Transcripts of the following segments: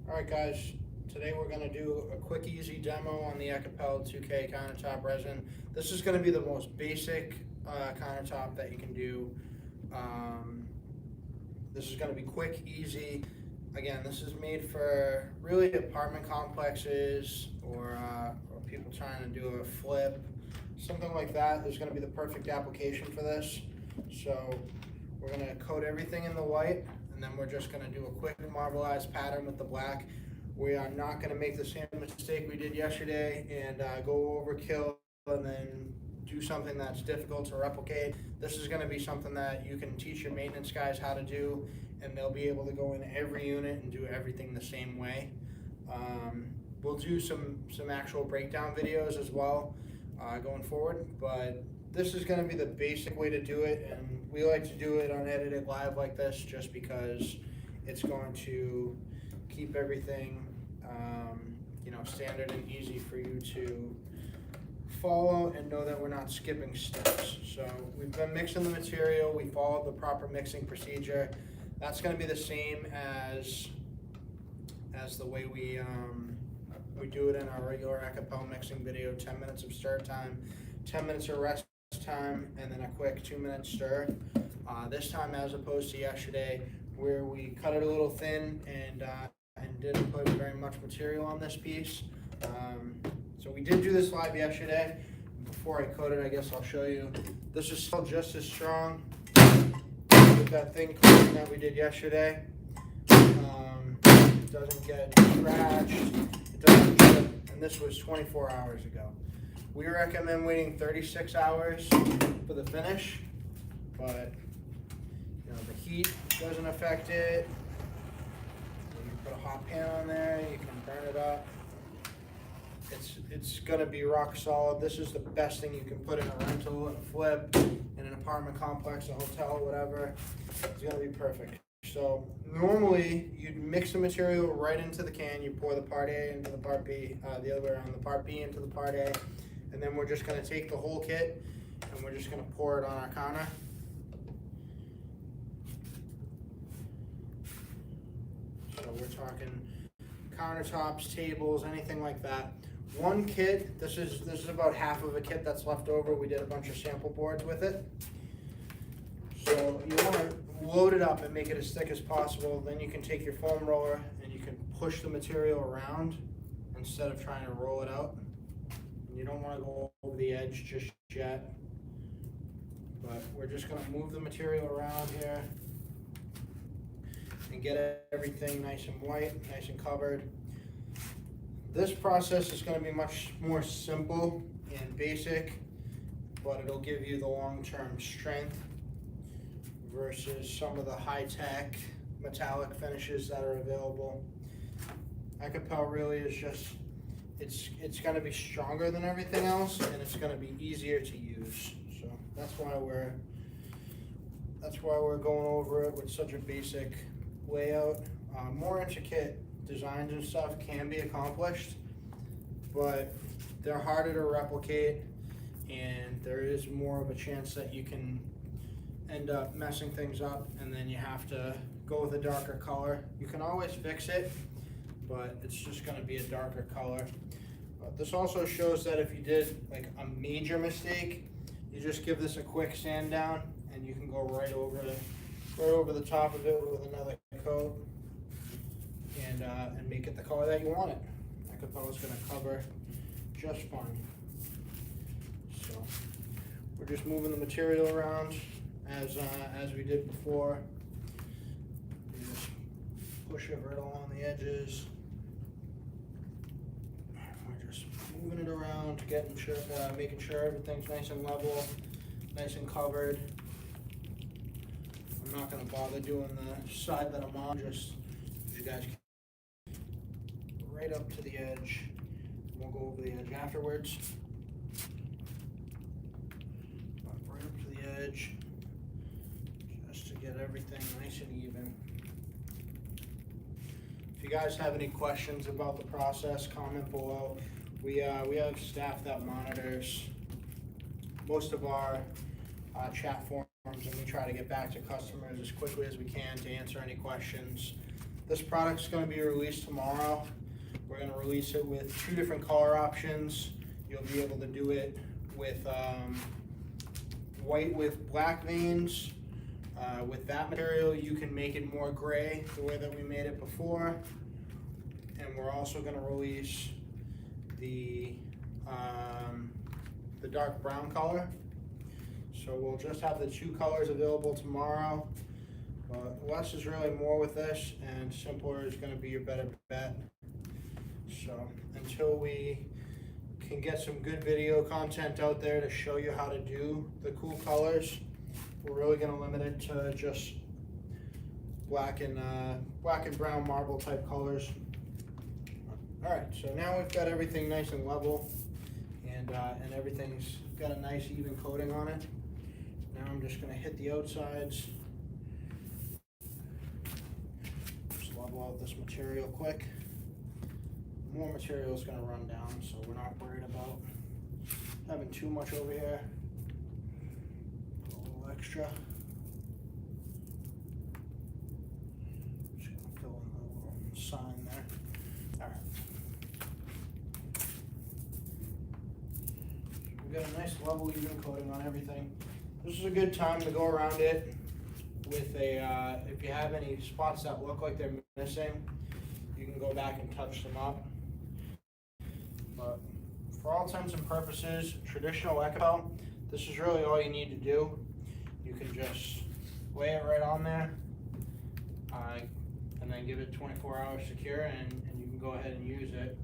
Alright guys, today we're going to do a quick easy demo on the Ekopel 2K countertop resin. This is going to be the most basic countertop that you can do. This is going to be quick, easy. Again, this is made for really apartment complexes or people trying to do a flip, something like that. There's going to be the perfect application for this. So we're going to coat everything in the white, and then we're just going to do a quick marbleized pattern with the black. We are not going to make the same mistake we did yesterday and go overkill and then do something that's difficult to replicate. This is going to be something that you can teach your maintenance guys how to do, and they'll be able to go in every unit and do everything the same way. We'll do some actual breakdown videos as well going forward, but this is going to be the basic way to do it, and we like to do it unedited live like this just because it's going to keep everything standard and easy for you to follow and know that we're not skipping steps. So we've been mixing the material, we followed the proper mixing procedure. That's going to be the same as the way we do it in our regular Ekopel mixing video. 10 minutes of stir time, 10 minutes of rest time, and then a quick 2-minute stir. This time, as opposed to yesterday, where we cut it a little thin and didn't put very much material on this piece. So we did do this live yesterday. Before I coat it, I guess I'll show you. This is still just as strong with that thin coating that we did yesterday. It doesn't get scratched, it doesn't chip, and this was 24 hours ago. We recommend waiting 36 hours for the finish, but the heat doesn't affect it. You can put a hot pan on there, you can burn it up. It's gonna be rock solid. This is the best thing you can put in a rental, in a flip, in an apartment complex, a hotel, whatever. It's gonna be perfect. So normally you'd mix the material right into the can. You pour the part A into the part B, the other way around, the part B into the part A, and then we're just gonna take the whole kit and we're just gonna pour it on our counter. So we're talking countertops, tables, anything like that. One kit, this is about half of a kit that's left over. We did a bunch of sample boards with it. So you want to load it up and make it as thick as possible. Then you can take your foam roller and you can push the material around instead of trying to roll it out. And you don't want to go over the edge just yet. But we're just going to move the material around here and get everything nice and white, nice and covered. This process is going to be much more simple and basic, but it'll give you the long-term strength versus some of the high-tech metallic finishes that are available. Ekopel really is just, it's going to be stronger than everything else, and it's going to be easier to use. So that's why we're going over it with such a basic layout. More intricate designs and stuff can be accomplished, but they're harder to replicate, and there is more of a chance that you can end up messing things up, and then you have to go with a darker color. You can always fix it, but it's just going to be a darker color. This also shows that if you did like a major mistake, you just give this a quick sand down and you can go right over the top of it with another coat and make it the color that you want it. Ekopel is going to cover just fine. So we're just moving the material around as we did before. You just push it right along the edges. We're just moving it around, making sure everything's nice and level, nice and covered. I'm not going to bother doing the side that I'm on, just as you guys can. Right up to the edge. We'll go over the edge afterwards. Right up to the edge, just to get everything nice and even. If you guys have any questions about the process, comment below. We have staff that monitors most of our chat forums and we try to get back to customers as quickly as we can to answer any questions. This product's going to be released tomorrow. We're going to release it with 2 different color options. You'll be able to do it with white with black veins. With that material, you can make it more gray the way that we made it before. And we're also going to release the dark brown color. So we'll just have the 2 colors available tomorrow. But less is really more with this, and simpler is going to be your better bet. So until we can get some good video content out there to show you how to do the cool colors, we're really going to limit it to just black and brown marble type colors. All right, so now we've got everything nice and level, and everything's got a nice even coating on it. Now I'm just going to hit the outsides. Just level out this material quick. More material is going to run down, so we're not worried about having too much over here. Put a little extra. Just going to fill in the little sign there. All right. We've got a nice level even coating on everything. This is a good time to go around it with a, if you have any spots that look like they're missing, you can go back and touch them up. But for all intents and purposes, traditional Ekopel, this is really all you need to do. You can just lay it right on there, and then give it 24 hours secure, and you can go ahead and use it.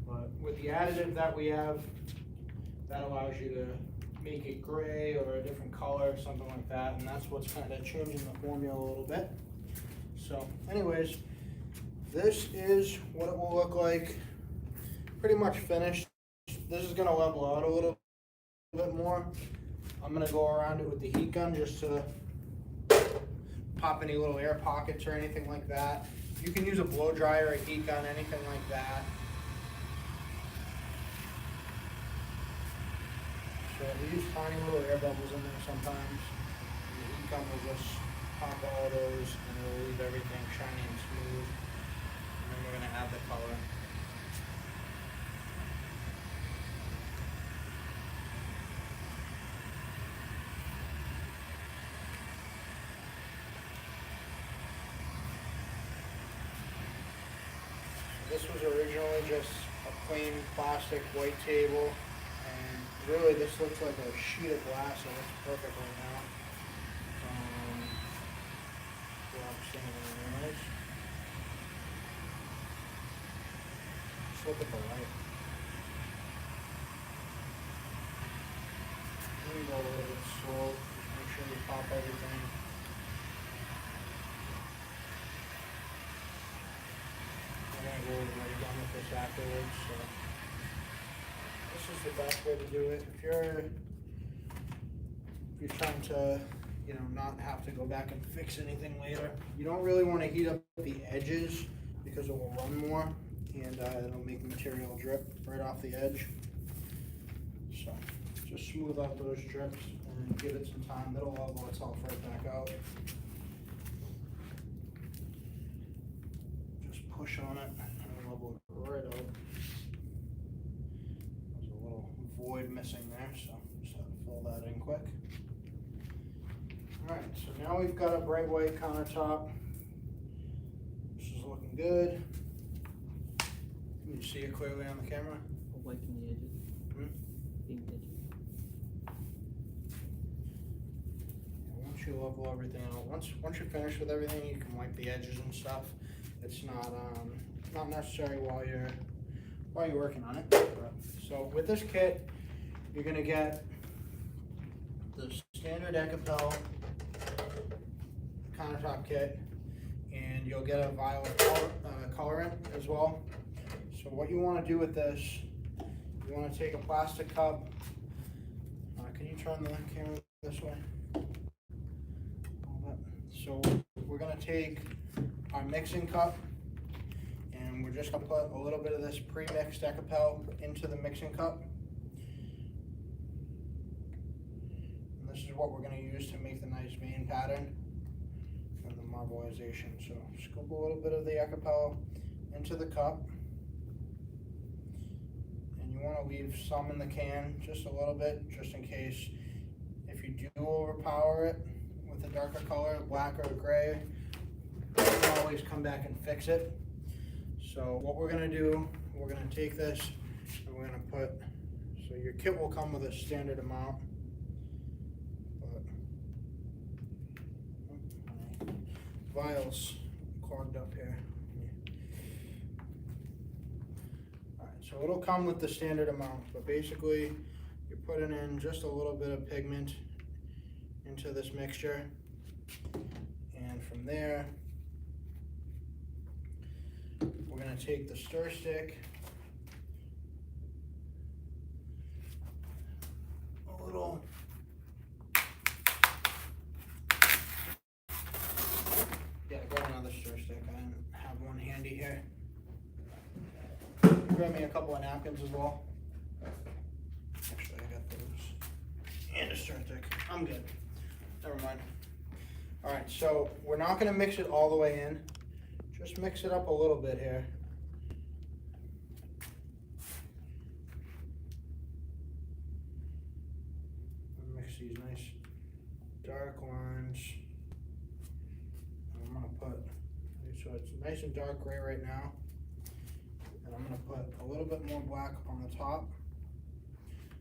But with the additive that we have, that allows you to make it gray or a different color or something like that, and that's what's kind of changing the formula a little bit. So anyways, this is what it will look like pretty much finished. This is going to level out a little bit more. I'm going to go around it with the heat gun just to pop any little air pockets or anything like that. You can use a blow dryer, a heat gun, anything like that. So we use tiny little air bubbles in there sometimes. And the heat gun will just pop all those, and it'll leave everything shiny and smooth. And then we're going to add the color. This was originally just a plain plastic white table, and really this looks like a sheet of glass. It looks perfect right now. Just look at the light. Let me go a little bit slow. Make sure you pop everything. We're done with this afterwards, so this is the best way to do it. If you're trying to, not have to go back and fix anything later, you don't really want to heat up the edges because it will run more, and it'll make the material drip right off the edge. So just smooth out those drips and give it some time. It'll level itself right back out. Just push on it. Level it right out. There's a little void missing there, so just have to fill that in quick. Alright, so now we've got a bright white countertop. This is looking good. Can you see it clearly on the camera? White in the edges. Pink edges. Once you level everything out, once you're finished with everything, you can wipe the edges and stuff. It's not necessary while you're working on it. So with this kit, you're gonna get the standard Ekopel countertop kit, and you'll get a vial of colorant as well. So what you want to do with this, you want to take a plastic cup. Can you turn the camera this way? So we're gonna take our mixing cup, and we're just gonna put a little bit of this pre-mixed Ekopel into the mixing cup. And this is what we're going to use to make the nice vein pattern and the marbleization. So scoop a little bit of the Ekopel into the cup. And you want to leave some in the can, just a little bit, just in case if you do overpower it with a darker color, black or gray, you can always come back and fix it. So what we're going to do, we're going to take this and we're going to put, so your kit will come with a standard amount. Vials clogged up here. Alright, so it'll come with the standard amount, but basically you're putting in just a little bit of pigment into this mixture, and from there we're going to take the stir stick, a little grab another stir stick. I didn't have one handy here. Grab me a couple of napkins as well. Actually, I got those. And a stir stick. I'm good. Never mind. Alright, so we're not going to mix it all the way in. Just mix it up a little bit here. Mix these nice dark lines. I'm going to put, so it's nice and dark gray right now, and I'm going to put a little bit more black on the top.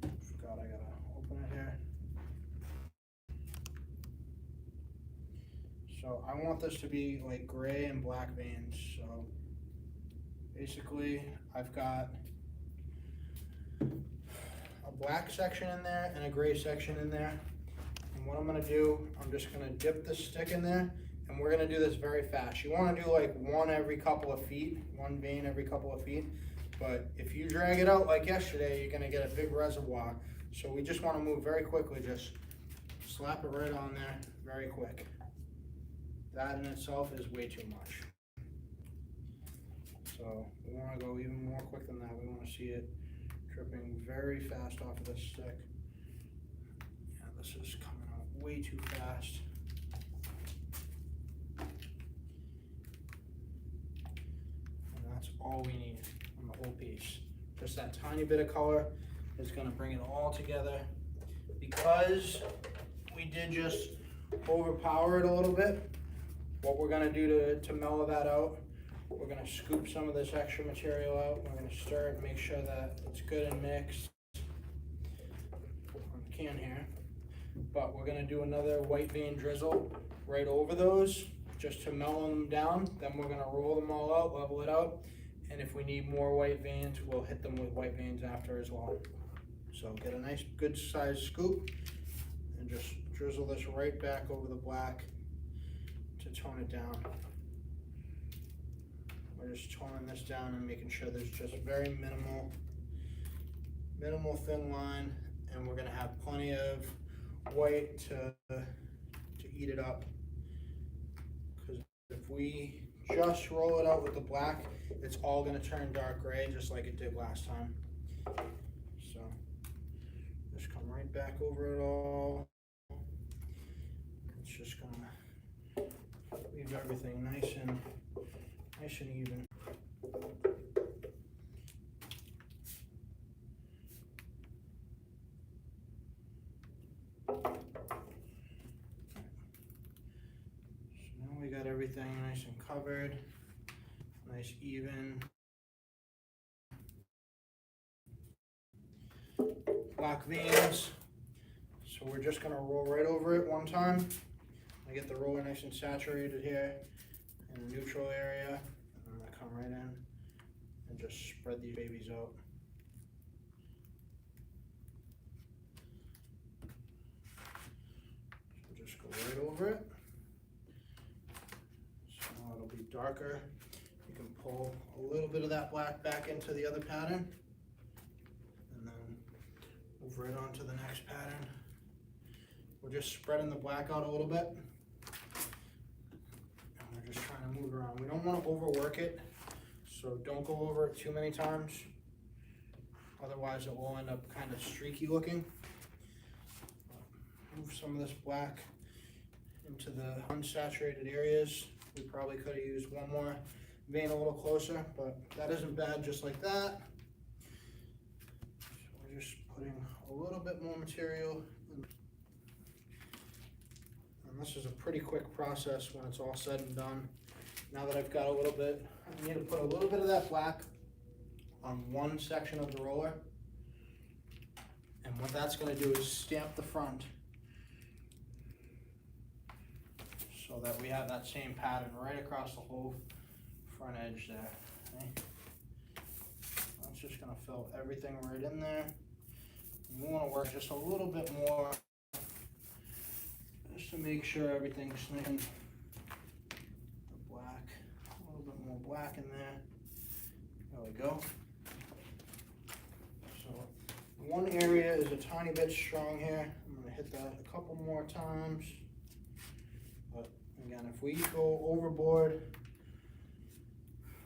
Forgot I got to open it here. So I want this to be like gray and black veins. So basically I've got a black section in there and a gray section in there. And what I'm going to do, I'm just going to dip the stick in there. And we're going to do this very fast. You want to do like one every couple of feet, one vein every couple of feet. But if you drag it out like yesterday, you're going to get a big reservoir. So we just want to move very quickly. Just slap it right on there very quick. That in itself is way too much. So we want to go even more quick than that. We want to see it dripping very fast off of this stick. Yeah, this is coming out way too fast. All we need on the whole piece. Just that tiny bit of color is going to bring it all together. Because we did just overpower it a little bit, what we're going to do to mellow that out, we're going to scoop some of this extra material out. We're going to stir it and make sure that it's good and mixed on the can here. But we're going to do another white vein drizzle right over those just to mellow them down. Then we're going to roll them all out, level it out. And if we need more white veins, we'll hit them with white veins after as well. So get a nice good sized scoop and just drizzle this right back over the black to tone it down. We're just toning this down and making sure there's just very minimal thin line, and we're gonna have plenty of white to eat it up. Because if we just roll it out with the black, it's all going to turn dark gray just like it did last time. So just come right back over it all. It's just going to leave everything nice and even. We got everything nice and covered, nice even. Black veins. So we're just gonna roll right over it one time. I get the roller nice and saturated here in the neutral area. And I'm gonna come right in and just spread these babies out. So just go right over it. It'll be darker. You can pull a little bit of that black back into the other pattern and then move right on to the next pattern. We're just spreading the black out a little bit and we're just trying to move around. We don't want to overwork it, so don't go over it too many times. Otherwise it will end up kind of streaky looking. move some of this black into the unsaturated areas. We probably could have used one more vein a little closer, but that isn't bad just like that. So we're just putting a little bit more material in. And this is a pretty quick process when it's all said and done. Now that I've got a little bit, I need to put a little bit of that black on one section of the roller. And what that's going to do is stamp the front so that we have that same pattern right across the whole front edge there. Okay? That's just going to fill everything right in there. And we want to work just a little bit more just to make sure everything's nice and black. A little bit more black in there. There we go. So one area is a tiny bit strong here. I'm going to hit that a couple more times. But again, if we go overboard,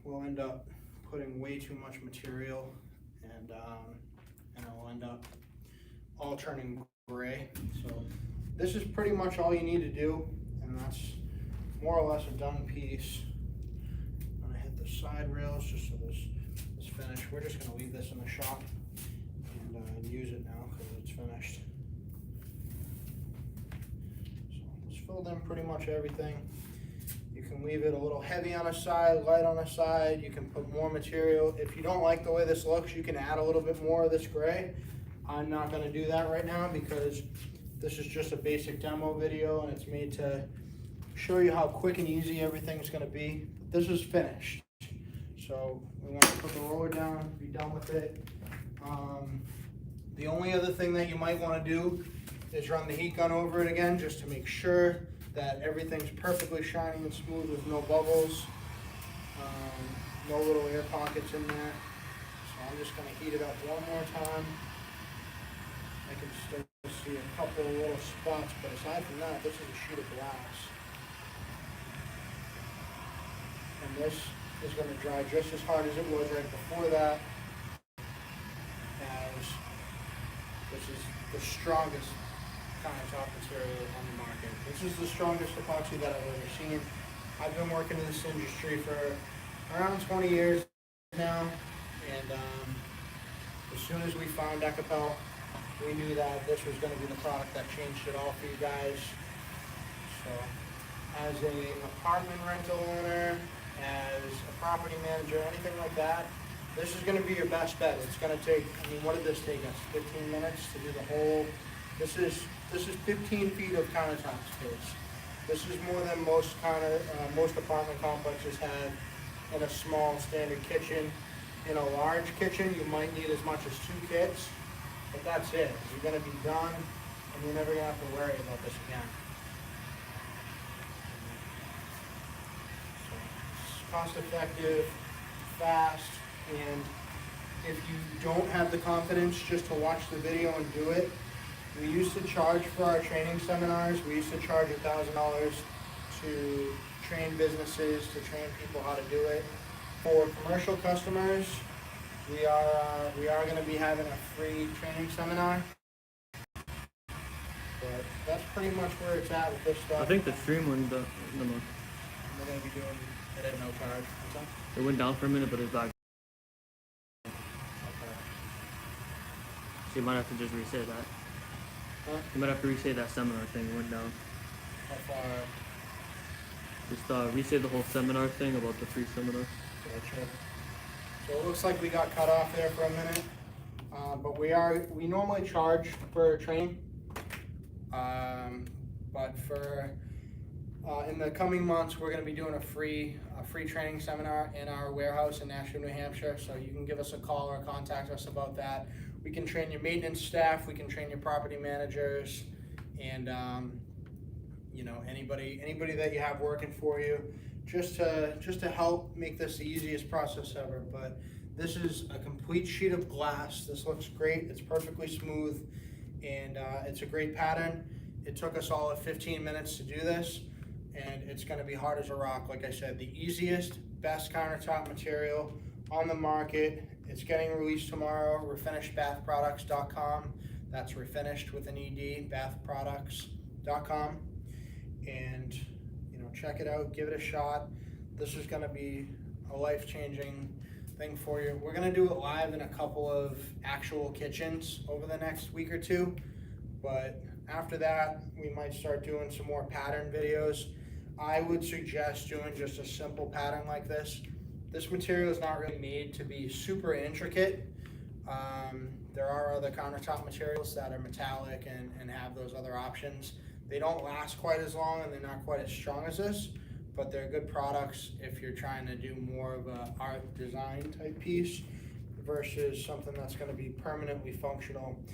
we'll end up putting way too much material, and it'll end up all turning gray. So this is pretty much all you need to do, and that's more or less a done piece. I'm going to hit the side rails just so this is finished. We're just going to leave this in the shop and use it now because it's finished. So it's filled in pretty much everything. You can leave it a little heavy on a side, light on a side. You can put more material. If you don't like the way this looks, you can add a little bit more of this gray. I'm not going to do that right now because this is just a basic demo video and it's made to show you how quick and easy everything's going to be. This is finished. So we want to put the roller down, be done with it. The only other thing that you might want to do is run the heat gun over it again just to make sure that everything's perfectly shiny and smooth with no bubbles, no little air pockets in there. So I'm just going to heat it up one more time. I can still see a couple of little spots, but aside from that, this is a sheet of glass. And this is going to dry just as hard as it was right before that, as this is the strongest countertop material on the market. This is the strongest epoxy that I've ever seen. I've been working in this industry for around 20 years now, and as soon as we found Ekopel, we knew that this was going to be the product that changed it all for you guys. So as an apartment rental owner, as a property manager, anything like that, this is going to be your best bet. It's going to take, I mean, what did this take us? 15 minutes to do the whole, this is 15 feet of countertop space. This is more than most apartment complexes have in a small standard kitchen. In a large kitchen, you might need as much as 2 kits, but that's it. You're going to be done, and you're never going to have to worry about this again. So it's cost effective, fast, and if you don't have the confidence just to watch the video and do it, we used to charge for our training seminars. We used to charge $1,000 to train businesses, to train people how to do it. For commercial customers, we are going to be having a free training seminar. But that's pretty much where it's at with this stuff. I think the stream went down. We're going to be doing it at no charge. What's that? It went down for a minute, but it's back. Okay. So you might have to just reset that. Huh? You might have to reset that seminar thing. It went down. How far? Just reset the whole seminar thing about the free seminar. Gotcha. So it looks like we got cut off there for a minute, but we normally charge for training, but for in the coming months we're going to be doing a free training seminar in our warehouse in Nashville, New Hampshire. So you can give us a call or contact us about that. We can train your maintenance staff, we can train your property managers, and you know, anybody that you have working for you, just to help make this the easiest process ever. But this is a complete sheet of glass. This looks great. It's perfectly smooth, and it's a great pattern. It took us all of 15 minutes to do this, and it's going to be hard as a rock. Like I said, the easiest, best countertop material on the market. It's getting released tomorrow. refinishedbathproducts.com. That's Refinished with an ED, bathproducts.com. And, you know, check it out, give it a shot. This is gonna be a life-changing thing for you. We're gonna do it live in a couple of actual kitchens over the next week or two, but after that, we might start doing some more pattern videos. I would suggest doing just a simple pattern like this. This material is not really made to be super intricate. There are other countertop materials that are metallic and have those other options. They don't last quite as long and they're not quite as strong as this, but they're good products if you're trying to do more of a art design type piece versus something that's going to be permanently functional.